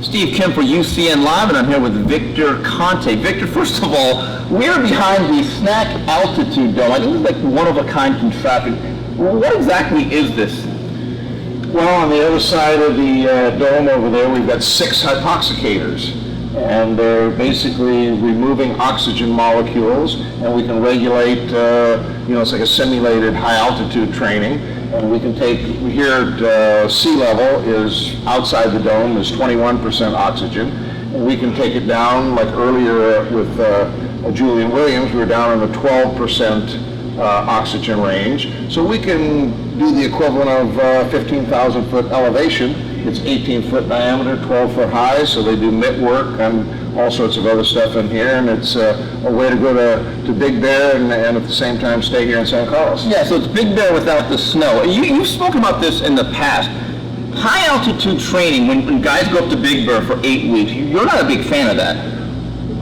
Steve Kim for UCN Live, and I'm here with Victor Conte. Victor, first of all, we're behind the SNAC altitude dome. I think it's like one-of-a-kind contraption. What exactly is this? Well, on the other side of the dome over there, we've got 6 hypoxicators. And they're basically removing oxygen molecules, and we can regulate, it's like a simulated high-altitude training. And we can take, here at sea level is outside the dome is 21% oxygen. And we can take it down, like earlier with Julian Williams, we were down in the 12% oxygen range. So we can do the equivalent of 15,000 foot elevation. It's 18 foot diameter, 12 foot high, so they do mitt work and all sorts of other stuff in here, and it's a way to go to Big Bear and at the same time stay here in San Carlos. Yeah, so it's Big Bear without the snow. You've spoken about this in the past. High altitude training, when guys go up to Big Bear for 8 weeks, you're not a big fan of that.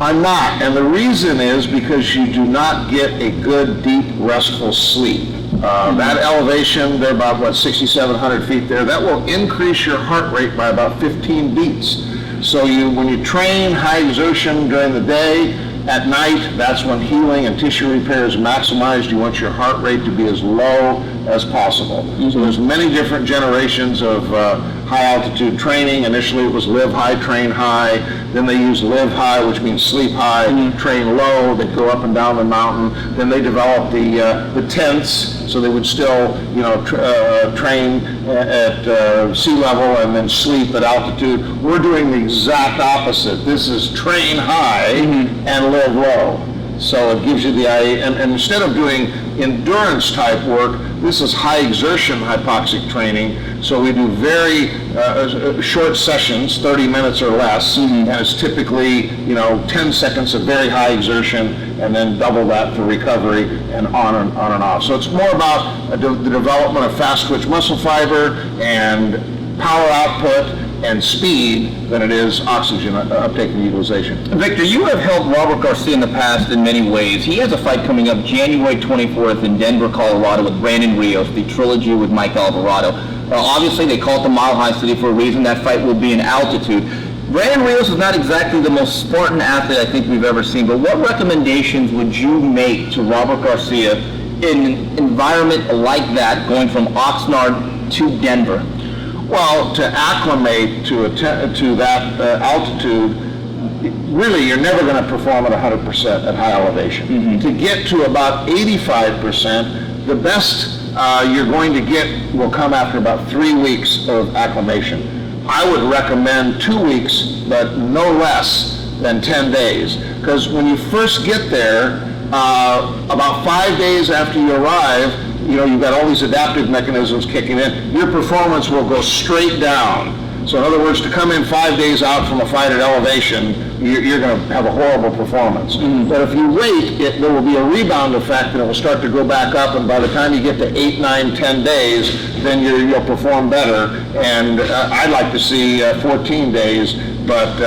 I'm not, and the reason is because you do not get a good, deep, restful sleep. That elevation, they're about, 6,700 feet there, that will increase your heart rate by about 15 beats. So when you train high exertion during the day, at night, that's when healing and tissue repair is maximized. You want your heart rate to be as low as possible. So there's many different generations of high altitude training. Initially it was live high, train high. Then they used live high, which means sleep high, train low. They go up and down the mountain. Then they developed the tents, so they would still, train at sea level and then sleep at altitude. We're doing the exact opposite. This is train high and live low. So it gives you the idea, and instead of doing endurance type work, this is high exertion hypoxic training. So we do very short sessions, 30 minutes or less, and it's typically 10 seconds of very high exertion, and then double that for recovery, and on and off. So it's more about the development of fast twitch muscle fiber and power output and speed than it is oxygen uptake and utilization. Victor, you have helped Robert Garcia in the past in many ways. He has a fight coming up January 24th in Denver, Colorado with Brandon Rios, the trilogy with Mike Alvarado. Obviously, they call it the Mile High City for a reason. That fight will be in altitude. Brandon Rios is not exactly the most Spartan athlete I think we've ever seen, but what recommendations would you make to Robert Garcia in an environment like that, going from Oxnard to Denver? Well, to acclimate to that altitude, really you're never going to perform at 100% at high elevation. To get to about 85%, the best you're going to get will come after about 3 weeks of acclimation. I would recommend 2 weeks, but no less than 10 days. Because when you first get there, about 5 days after you arrive, you've got all these adaptive mechanisms kicking in. Your performance will go straight down. So in other words, to come in 5 days out from a fight at elevation, you're going to have a horrible performance. But if you wait, there will be a rebound effect, and it will start to go back up, and by the time you get to 8, 9, 10 days, then you'll perform better. And I'd like to see 14 days, but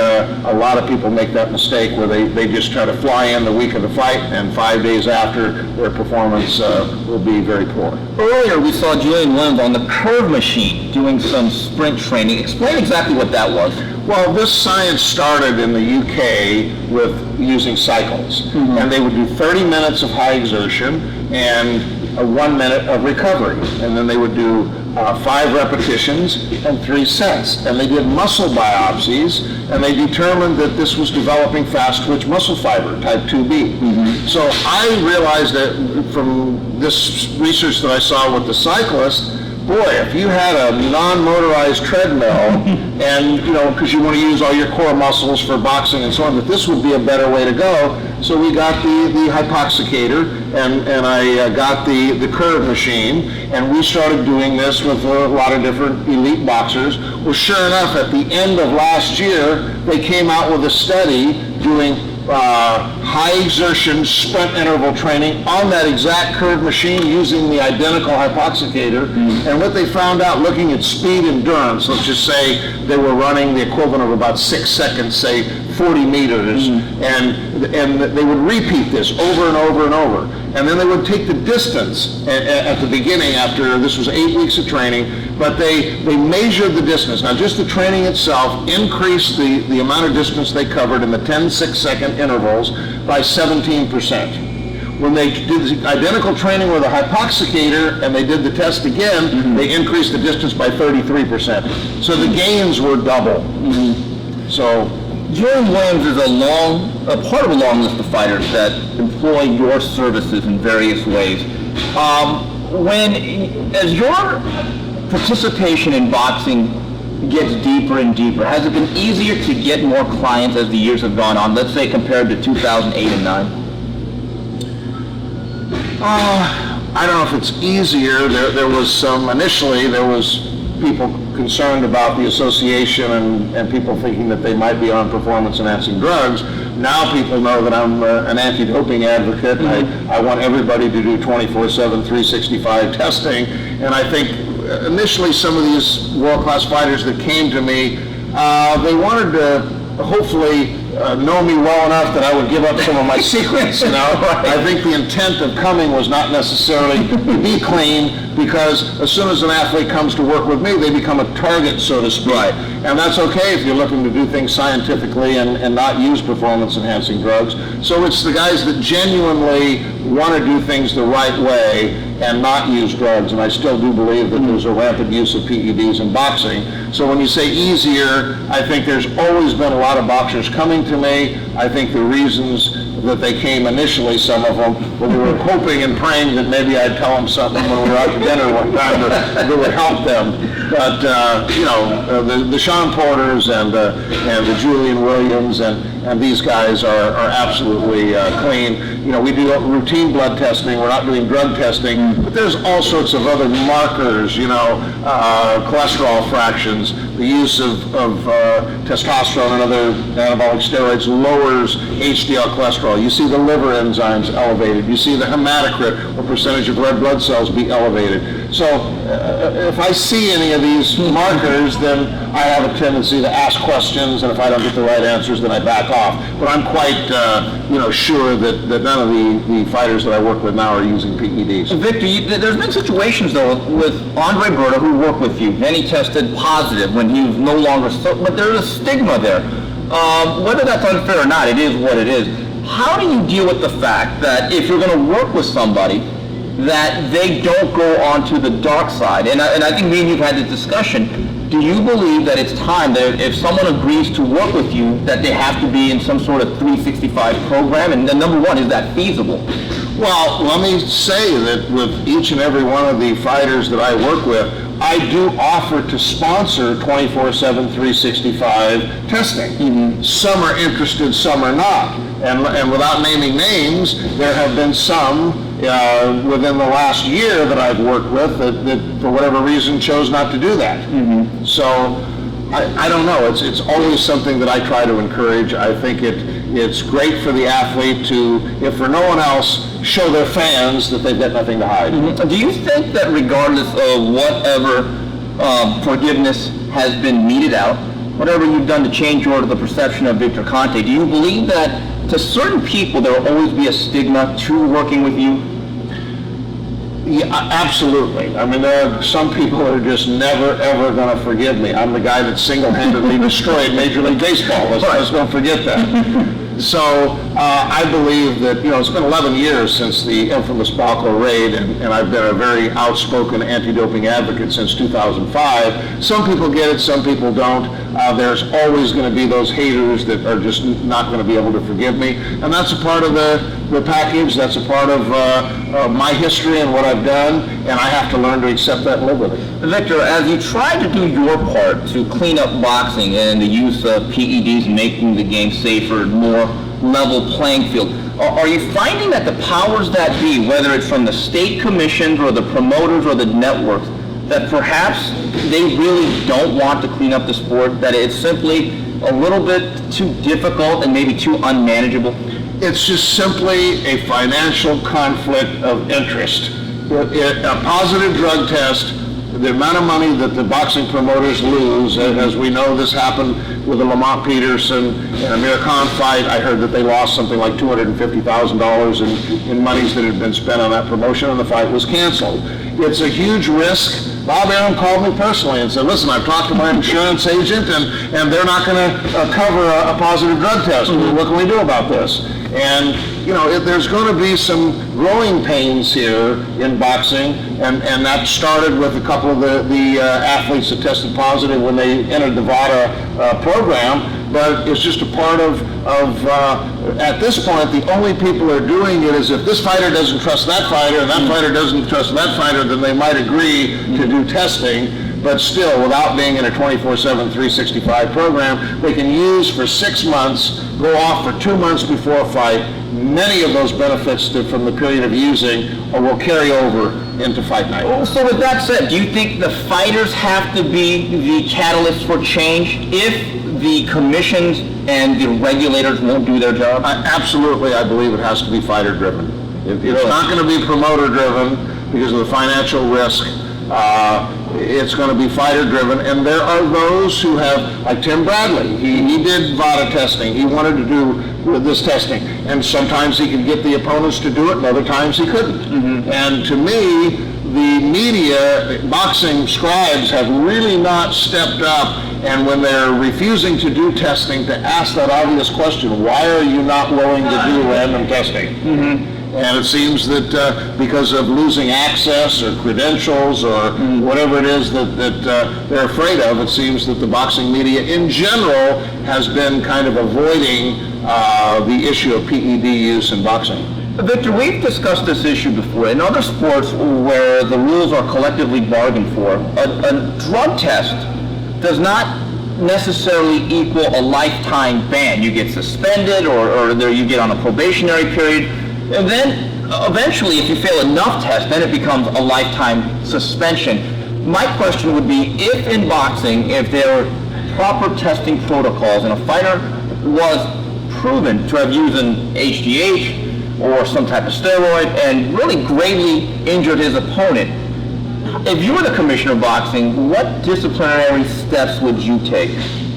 a lot of people make that mistake where they just try to fly in the week of the fight, and 5 days after, their performance will be very poor. Earlier, we saw Julian Williams on the curve machine doing some sprint training. Explain exactly what that was. Well, this science started in the UK with using cycles, and they would do 30 minutes of high exertion and 1 minute of recovery, and then they would do 5 repetitions and 3 sets. And they did muscle biopsies, and they determined that this was developing fast twitch muscle fiber, type 2B. So I realized that from this research that I saw with the cyclists, boy, if you had a non-motorized treadmill, and because you want to use all your core muscles for boxing and so on, that this would be a better way to go. So we got the hypoxicator, and I got the curve machine, and we started doing this with a lot of different elite boxers. Well, sure enough, at the end of last year, they came out with a study doing high exertion sprint interval training on that exact curve machine using the identical hypoxicator. And what they found out, looking at speed endurance, let's just say they were running the equivalent of about 6 seconds, say 40 meters, and they would repeat this over and over and over. And then they would take the distance at the beginning after, this was 8 weeks of training, but they measured the distance. Now just the training itself increased the amount of distance they covered in the 10 6-second intervals by 17%. When they did the identical training with a hypoxicator and they did the test again, they increased the distance by 33%. So the gains were double. So Jerry Williams is a part of a long list of fighters that employ your services in various ways. As your participation in boxing gets deeper and deeper, has it been easier to get more clients as the years have gone on, let's say compared to 2008 and 9? I don't know if it's easier. There was initially there was people concerned about the association and people thinking that they might be on performance-enhancing drugs. Now people know that I'm an anti-doping advocate. I want everybody to do 24/7, 365 testing. And I think initially some of these world-class fighters that came to me, they wanted to hopefully know me well enough that I would give up some of my secrets, you know. I think the intent of coming was not necessarily to be clean, because as soon as an athlete comes to work with me, they become a target, so to speak. Right. And that's okay if you're looking to do things scientifically and not use performance-enhancing drugs. So it's the guys that genuinely want to do things the right way and not use drugs, and I still do believe that there's a rampant use of PEDs in boxing. So when you say easier, I think there's always been a lot of boxers coming to me. I think the reasons that they came initially, some of them, well, they were hoping and praying that maybe I'd tell them something when we were out to dinner one time that would help them. But the Sean Porters and the Julian Williams and these guys are absolutely clean. We do routine blood testing. We're not doing drug testing, but there's all sorts of other markers. Cholesterol fractions. The use of testosterone and other anabolic steroids lowers HDL cholesterol. You see the liver enzymes elevated. You see the hematocrit, or percentage of red blood cells, be elevated. So if I see any of these markers, then I have a tendency to ask questions, and if I don't get the right answers, then I back off. But I'm quite sure that none of the fighters that I work with now are using PEDs. Victor, there's been situations though with Andre Berta who worked with you, and he tested positive when he was no longer but there's a stigma there. Whether that's unfair or not, it is what it is. How do you deal with the fact that if you're going to work with somebody, that they don't go onto the dark side? And I think me and you've had this discussion. Do you believe that it's time that if someone agrees to work with you, that they have to be in some sort of 365 program? And then number one, is that feasible? Well, let me say that with each and every one of the fighters that I work with, I do offer to sponsor 24/7, 365 testing. Some are interested, some are not. And without naming names, there have been some within the last year that I've worked with that for whatever reason chose not to do that. So I don't know. It's always something that I try to encourage. I think it's great for the athlete to, if for no one else, show their fans that they've got nothing to hide. Do you think that regardless of whatever forgiveness has been meted out, whatever you've done to change the perception of Victor Conte, do you believe that to certain people there will always be a stigma to working with you? Yeah, absolutely. I mean, there are some people that are just never, ever going to forgive me. I'm the guy that single-handedly destroyed Major League Baseball. Let's don't forget that. So I believe that, it's been 11 years since the infamous BALCO raid, and I've been a very outspoken anti-doping advocate since 2005. Some people get it, some people don't. There's always going to be those haters that are just not going to be able to forgive me, and that's a part of the package. That's a part of my history and what I've done, and I have to learn to accept that and live with it. Victor, as you try to do your part to clean up boxing and the use of PEDs, making the game safer, more level playing field, are you finding that the powers that be, whether it's from the state commissions or the promoters or the networks, that perhaps they really don't want to clean up the sport, that it's simply a little bit too difficult and maybe too unmanageable? It's just simply a financial conflict of interest. A positive drug test the amount of money that the boxing promoters lose, as we know, this happened with the Lamont Peterson and Amir Khan fight. I heard that they lost something like $250,000 in monies that had been spent on that promotion, and the fight was canceled. It's a huge risk. Bob Arum called me personally and said, listen, I've talked to my insurance agent, and they're not going to cover a positive drug test. What can we do about this? And, you know, there's going to be some growing pains here in boxing, and that started with a couple of the athletes that tested positive when they entered the VADA program. But it's just a part of at this point, the only people who are doing it is if this fighter doesn't trust that fighter and that fighter doesn't trust that fighter, then they might agree to do testing. But still, without being in a 24/7, 365 program, they can use for 6 months, go off for 2 months before a fight. Many of those benefits from the period of using will carry over into fight night. So with that said, do you think the fighters have to be the catalyst for change if the commissions and the regulators won't do their job? Absolutely, I believe it has to be fighter-driven. It's not going to be promoter-driven because of the financial risk. It's going to be fighter-driven, and there are those who have, like Tim Bradley, he did VADA testing. He wanted to do this testing, and sometimes he could get the opponents to do it, and other times he couldn't. And to me, the media, boxing scribes have really not stepped up, and when they're refusing to do testing, to ask that obvious question, why are you not willing to do random testing? And it seems that because of losing access or credentials or whatever it is that they're afraid of, it seems that the boxing media in general has been kind of avoiding the issue of PED use in boxing. Victor, we've discussed this issue before. In other sports where the rules are collectively bargained for, a drug test does not necessarily equal a lifetime ban. You get suspended or you get on a probationary period. And then eventually, if you fail enough tests, then it becomes a lifetime suspension. My question would be, if in boxing, if there are proper testing protocols and a fighter was proven to have used an HGH or some type of steroid and really gravely injured his opponent, if you were the commissioner of boxing, what disciplinary steps would you take?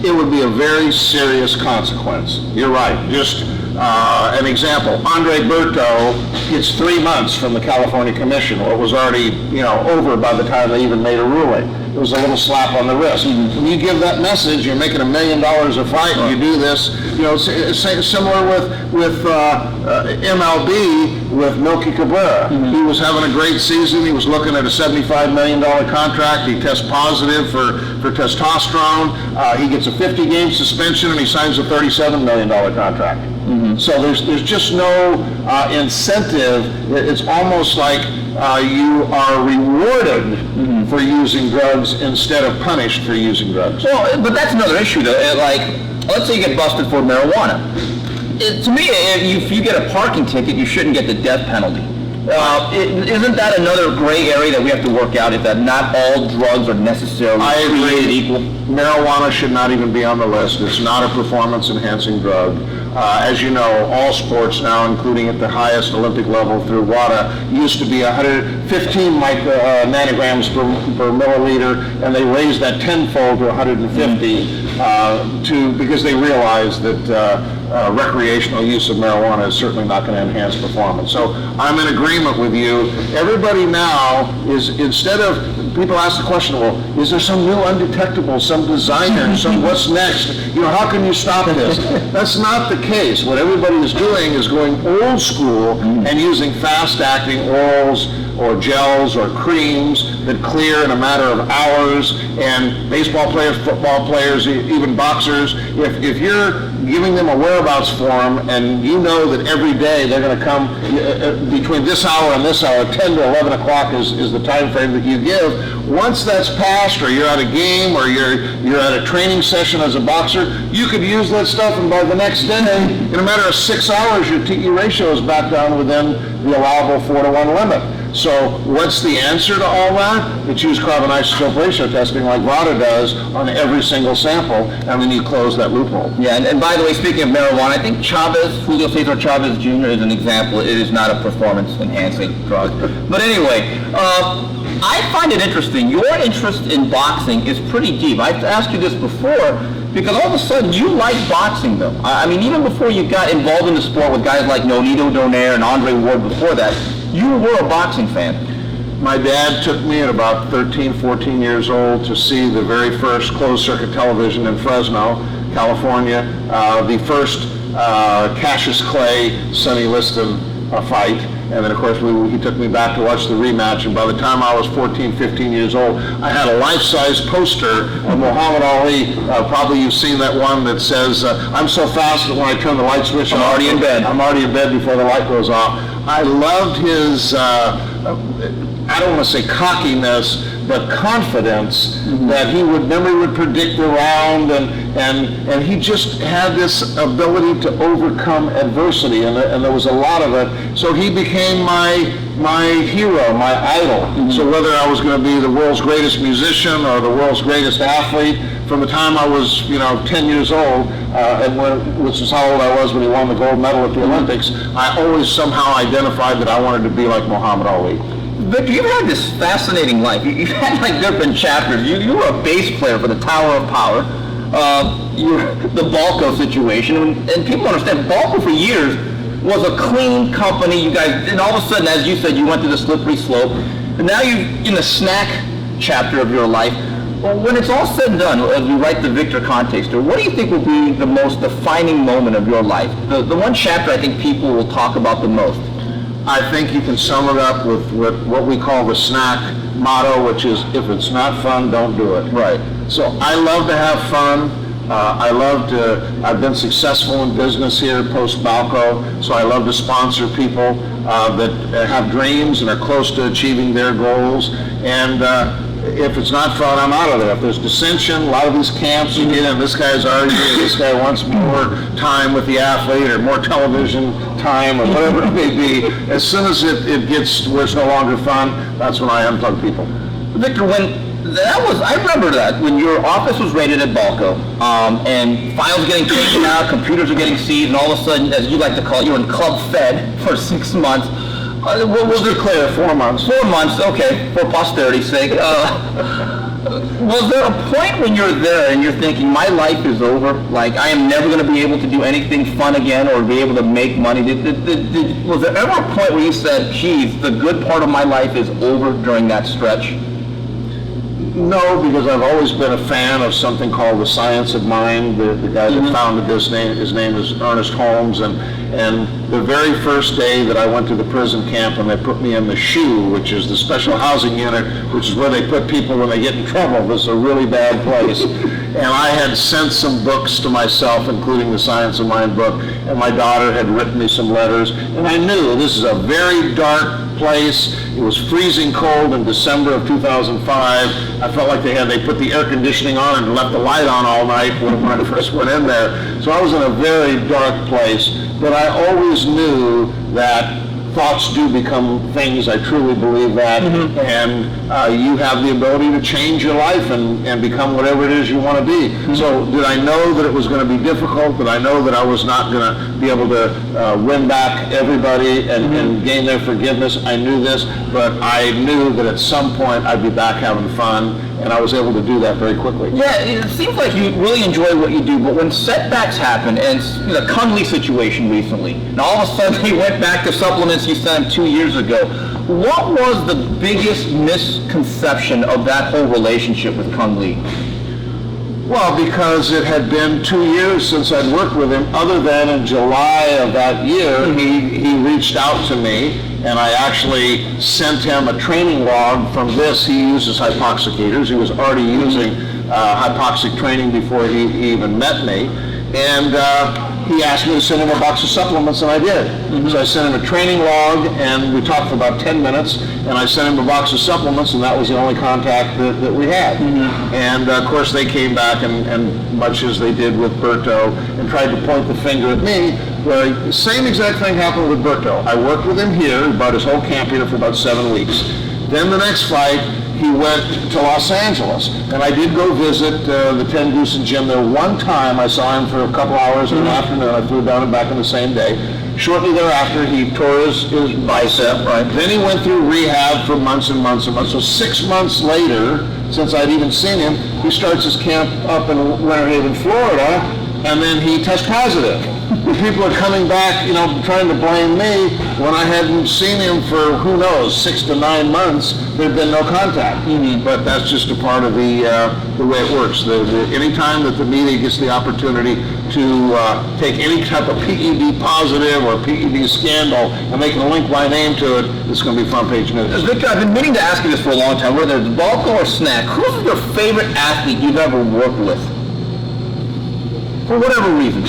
It would be a very serious consequence. You're right. Just an example, Andre Berto gets 3 months from the California Commission, or it was already, over by the time they even made a ruling. It was a little slap on the wrist. When you give that message, you're making $1 million a fight, and you do this, similar with MLB with Milky Cabrera. He was having a great season. He was looking at a $75 million contract. He tests positive for testosterone. He gets a 50-game suspension, and he signs a $37 million contract. So there's just no incentive. It's almost like you are rewarded for using drugs instead of punished for using drugs. Well, but that's another issue, though. Like, let's say you get busted for marijuana. To me, if you get a parking ticket, you shouldn't get the death penalty. Isn't that another gray area that we have to work out, is that not all drugs are necessarily created equal? Marijuana should not even be on the list. It's not a performance-enhancing drug. As you know, all sports now, including at the highest Olympic level through WADA, used to be 115 nanograms per milliliter, and they raised that tenfold to 150 because they realized that recreational use of marijuana is certainly not going to enhance performance. So I'm in agreement with you. Everybody now is, instead of, people ask the question, well, is there some new undetectable, some designer, what's next? How can you stop this? That's not the case. What everybody is doing is going old school and using fast-acting orals or gels or creams that clear in a matter of hours. And baseball players, football players, even boxers, if you're giving them a whereabouts form and you know that every day they're going to come between this hour and this hour, 10 to 11 o'clock is the time frame that you give. Once that's passed, or you're at a game, or you're at a training session as a boxer, you could use that stuff, and by the next day, in a matter of 6 hours, your TE ratio is back down within the allowable 4-to-1 limit. So what's the answer to all that? It's use carbon isotope ratio testing like VADA does on every single sample, and then you close that loophole. Yeah, and by the way, speaking of marijuana, I think Julio Cesar Chavez Jr. is an example. It is not a performance-enhancing drug. But anyway, I find it interesting. Your interest in boxing is pretty deep. I've asked you this before because all of a sudden you like boxing, though. I mean, even before you got involved in the sport with guys like Nonito Donaire and Andre Ward before that, you were a boxing fan. My dad took me at about 13, 14 years old to see the very first closed-circuit television in Fresno, California, the first Cassius Clay, Sonny Liston fight. And then, of course, he took me back to watch the rematch. And by the time I was 14, 15 years old, I had a life-size poster of Muhammad Ali. Probably you've seen that one that says, I'm so fast that when I turn the light switch on, I'm already in bed. I'm already in bed before the light goes off. I loved his, I don't want to say cockiness, but confidence that he would predict the round, and he just had this ability to overcome adversity, and there was a lot of it. So he became my hero, my idol. So whether I was going to be the world's greatest musician or the world's greatest athlete, from the time I was 10 years old, which is how old I was when he won the gold medal at the Olympics, I always somehow identified that I wanted to be like Muhammad Ali. Victor, you've had this fascinating life. You've had like different chapters. You were a bass player for the Tower of Power. The BALCO situation, and people understand BALCO for years was a clean company. You guys, and all of a sudden, as you said, you went to the slippery slope, and now you're in the SNAC chapter of your life. Well, when it's all said and done, as we write the Victor Conte story, what do you think will be the most defining moment of your life? The one chapter I think people will talk about the most. I think you can sum it up with what we call the SNAC motto, which is, if it's not fun, don't do it. Right. So I love to have fun. I've been successful in business here post-BALCO, so I love to sponsor people that have dreams and are close to achieving their goals. And if it's not fun, I'm out of there. If there's dissension, a lot of these camps you get in, this guy's arguing, this guy wants more time with the athlete or more television time or whatever it may be. As soon as it gets where it's no longer fun, that's when I unplug people. Victor, I remember that when your office was raided at BALCO, and files getting taken out, computers are getting seized, and all of a sudden, as you like to call it, you're in Club Fed for 6 months. What was it? Clear, 4 months. 4 months, okay, for posterity's sake. Was there a point when you're there and you're thinking, my life is over, like I am never going to be able to do anything fun again or be able to make money? Was there ever a point where you said, geez, the good part of my life is over during that stretch? No, because I've always been a fan of something called the science of mind. The guy that founded this, his name is Ernest Holmes, and the very first day that I went to the prison camp and they put me in the SHU, which is the special housing unit, which is where they put people when they get in trouble. This is a really bad place. And I had sent some books to myself, including the Science of Mind book, and my daughter had written me some letters, and I knew this is a very dark place. It was freezing cold in December of 2005. I felt like they put the air conditioning on and left the light on all night when I first went in there. So I was in a very dark place, but I always knew that thoughts do become things. I truly believe that. And you have the ability to change your life and become whatever it is you want to be. So did I know that it was going to be difficult? Did I know that I was not going to be able to win back everybody and gain their forgiveness? I knew this, but I knew that at some point I'd be back having fun, and I was able to do that very quickly. Yeah, it seems like you really enjoy what you do, but when setbacks happen, and the Conley situation recently, and all of a sudden he went back to supplements you sent 2 years ago, what was the biggest misconception of that whole relationship with Conley? Well, because it had been 2 years since I'd worked with him, other than in July of that year, he reached out to me, and I actually sent him a training log from this. He uses hypoxicators. He was already using hypoxic training before he even met me. And he asked me to send him a box of supplements, and I did. So I sent him a training log, and we talked for about 10 minutes, and I sent him a box of supplements, and that was the only contact that we had. And of course they came back, and much as they did with Berto, and tried to point the finger at me, where the same exact thing happened with Berto. I worked with him here, about his whole camp here for about 7 weeks. Then the next fight, he went to Los Angeles, and I did go visit the Ten Goose gym there one time. I saw him for a couple hours in the afternoon. I flew down and back in the same day. Shortly thereafter, he tore his bicep. Right. Then he went through rehab for months and months and months. So 6 months later, since I'd even seen him, he starts his camp up in Winter Haven, Florida, and then he tests positive. People are coming back, trying to blame me when I hadn't seen him for, who knows, 6 to 9 months. There'd been no contact. But that's just a part of the way it works. Anytime that the media gets the opportunity to take any type of PED positive or PED scandal and they can link my name to it, it's going to be front page news. Victor, I've been meaning to ask you this for a long time, whether it's BALCO or SNAC, who's your favorite athlete you've ever worked with? For whatever reason.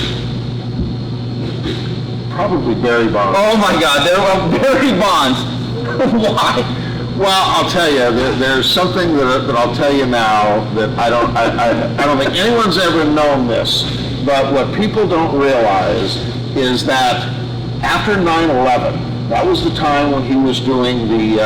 Probably Barry Bonds. Oh my God, Barry Bonds. Why? Well, I'll tell you, there's something that I'll tell you now that I don't think anyone's ever known this, but what people don't realize is that after 9/11, that was the time when he was doing the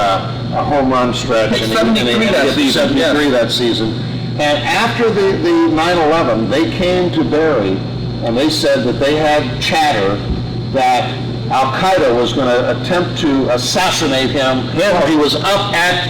home run stretch. It's 73 that season. 73 that season. And after the 9/11, they came to Barry and they said that they had chatter that Al-Qaeda was going to attempt to assassinate him while he was up at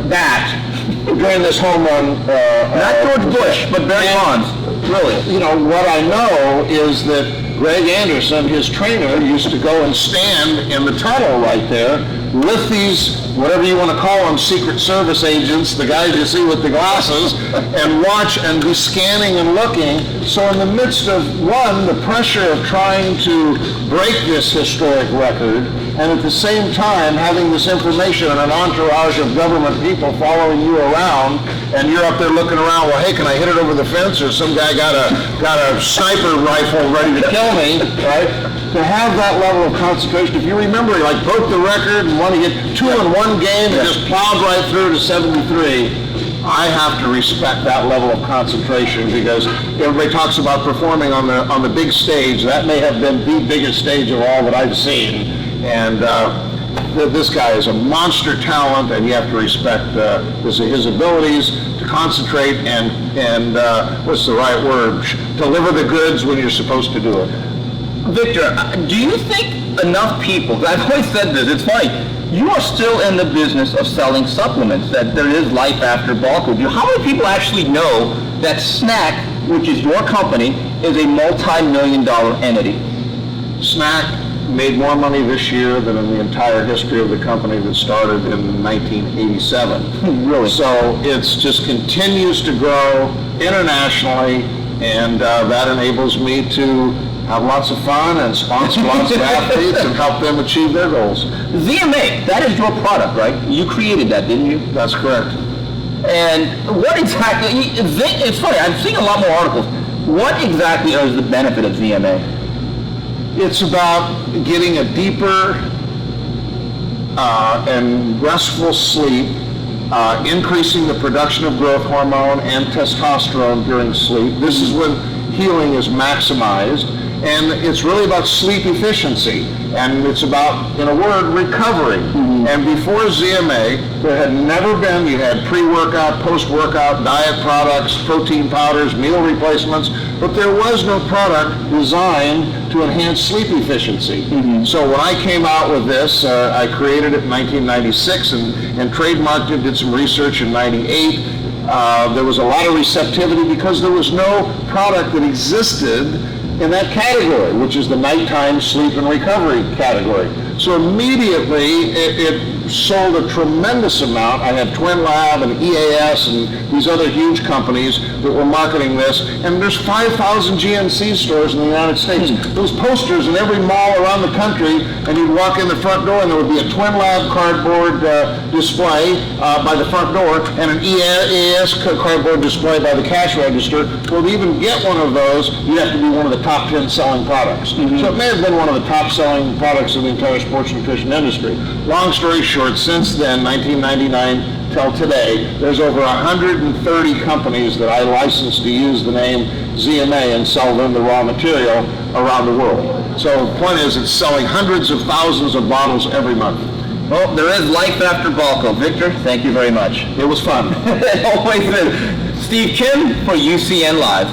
bat during this home run. Not George Bush, but Barry Bonds. Really? What I know is that Greg Anderson, his trainer, used to go and stand in the tunnel right there with these, whatever you want to call them, Secret Service agents, the guys you see with the glasses, and watch and be scanning and looking. So in the midst of, one, the pressure of trying to break this historic record, and at the same time having this information and an entourage of government people following you around, and you're up there looking around, well, hey, can I hit it over the fence, or some guy got a sniper rifle ready to kill me, right? To have that level of concentration, if you remember, he broke the record and wanted to get 2 in one game and just plowed right through to 73. I have to respect that level of concentration because everybody talks about performing on the big stage. That may have been the biggest stage of all that I've seen. And this guy is a monster talent, and you have to respect his abilities to concentrate and what's the right word? Deliver the goods when you're supposed to do it. Victor, do you think enough people, I've always said this, it's funny, you are still in the business of selling supplements, that there is life after BALCO. How many people actually know that SNAC, which is your company, is a multi-million-dollar entity? SNAC made more money this year than in the entire history of the company that started in 1987. Really? So it just continues to grow internationally, and that enables me to have lots of fun and sponsor lots of athletes and help them achieve their goals. ZMA, that is your product, right? You created that, didn't you? That's correct. And what exactly, it's funny, I'm seeing a lot more articles. What exactly is the benefit of ZMA? It's about getting a deeper and restful sleep, increasing the production of growth hormone and testosterone during sleep. This is when healing is maximized. And it's really about sleep efficiency, and it's about, in a word, recovery. And before ZMA, there had never been, you had pre-workout, post-workout, diet products, protein powders, meal replacements, but there was no product designed to enhance sleep efficiency. So when I came out with this, I created it in 1996 and trademarked it, did some research in 98. There was a lot of receptivity because there was no product that existed in that category, which is the nighttime sleep and recovery category. So immediately it sold a tremendous amount. I had Twin Lab and EAS and these other huge companies that were marketing this, and there's 5,000 GNC stores in the United States. Those posters in every mall around the country, and you'd walk in the front door and there would be a Twin Lab cardboard display by the front door and an EAS cardboard display by the cash register. Well, to even get one of those, you have to be one of the top 10 selling products. So it may have been one of the top selling products in the entire sports nutrition industry. Long story short, since then, 1999 till today, there's over 130 companies that I licensed to use the name ZMA and sell them the raw material around the world. So the point is, it's selling hundreds of thousands of bottles every month. Well, there is life after BALCO. Victor, thank you very much. It was fun. Always been. Steve Kim for UCN Live.